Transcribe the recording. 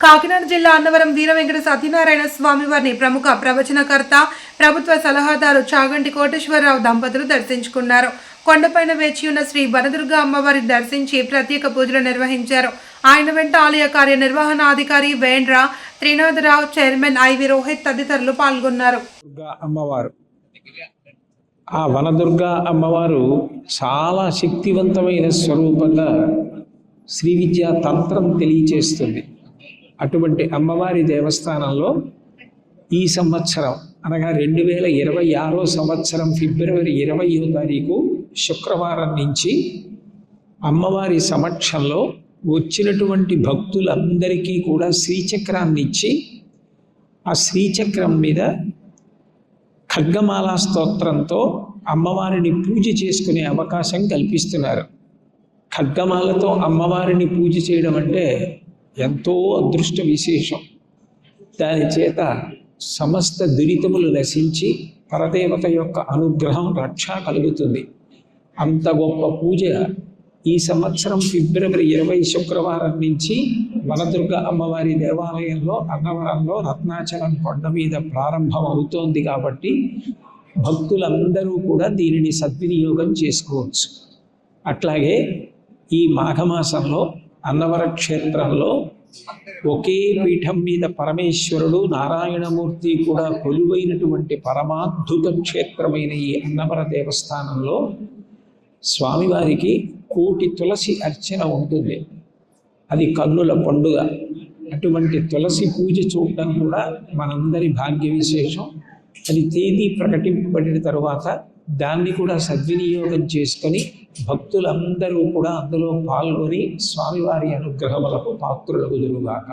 కాకినాడ జిల్లా అన్నవరం వీర వెంకట సత్యనారాయణ స్వామి వారిని ప్రముఖ ప్రవచనకర్త, ప్రభుత్వ సలహాదారు చాగంటి కోటేశ్వరరావు దంపతులు దర్శించుకున్నారు. కొండపైన వేచి ఉన్న శ్రీ వనదుర్గ అమ్మవారిని దర్శించి ప్రత్యేక పూజలు నిర్వహించారు. ఆయన వెంట ఆలయ కార్యనిర్వహణాధికారి వేండ్ర త్రినాథరావు, చైర్మన్ ఐవి రోహిత్ తదితరులు పాల్గొన్నారు. అమ్మవారు ఆ వనదుర్గ అమ్మవారు చాలా శక్తివంతమైన స్వరూపంగా శ్రీ విద్యా తంత్రం తెలియచేస్తుంది. అటువంటి అమ్మవారి దేవస్థానంలో ఈ సంవత్సరం అనగా 2026 సంవత్సరం ఫిబ్రవరి 20వ తారీఖు శుక్రవారం నుంచి అమ్మవారి సమక్షంలో వచ్చినటువంటి భక్తులందరికీ కూడా శ్రీచక్రాన్ని ఇచ్చి ఆ శ్రీచక్రం మీద ఖడ్గమాలా స్తోత్రంతో అమ్మవారిని పూజ చేసుకునే అవకాశం కల్పిస్తున్నారు. ఖడ్గమాలతో అమ్మవారిని పూజ చేయడం అంటే ఎంతో అదృష్ట విశేషం. దాని చేత సమస్త దురితములు నశించి పరదేవత యొక్క అనుగ్రహం, రక్ష కలుగుతుంది. అంత గొప్ప పూజ ఈ సంవత్సరం ఫిబ్రవరి 20 శుక్రవారం నుంచి వనదుర్గ అమ్మవారి దేవాలయంలో అన్నవరంలో రత్నాచలం కొండ మీద ప్రారంభం అవుతోంది. కాబట్టి భక్తులందరూ కూడా దీనిని సద్వినియోగం చేసుకోవచ్చు. అట్లాగే ఈ మాఘమాసంలో అన్నవర క్షేత్రంలో ఒకే పీఠం మీద పరమేశ్వరుడు, నారాయణమూర్తి కూడా కొలువైనటువంటి పరమాద్భుత క్షేత్రమైన ఈ అన్నవర దేవస్థానంలో స్వామివారికి 1,000,000 తులసి అర్చన ఉంటుంది. అది కన్నుల పండుగ. అటువంటి తులసి పూజ చూడటం కూడా మనందరి భాగ్య విశేషం. అది తేదీ ప్రకటింపబడిన తరువాత దాన్ని కూడా సద్వినియోగం చేసుకొని భక్తులందరూ కూడా అందులో పాల్గొని స్వామివారి అనుగ్రహములకు పాత్రులగుదురుగాక.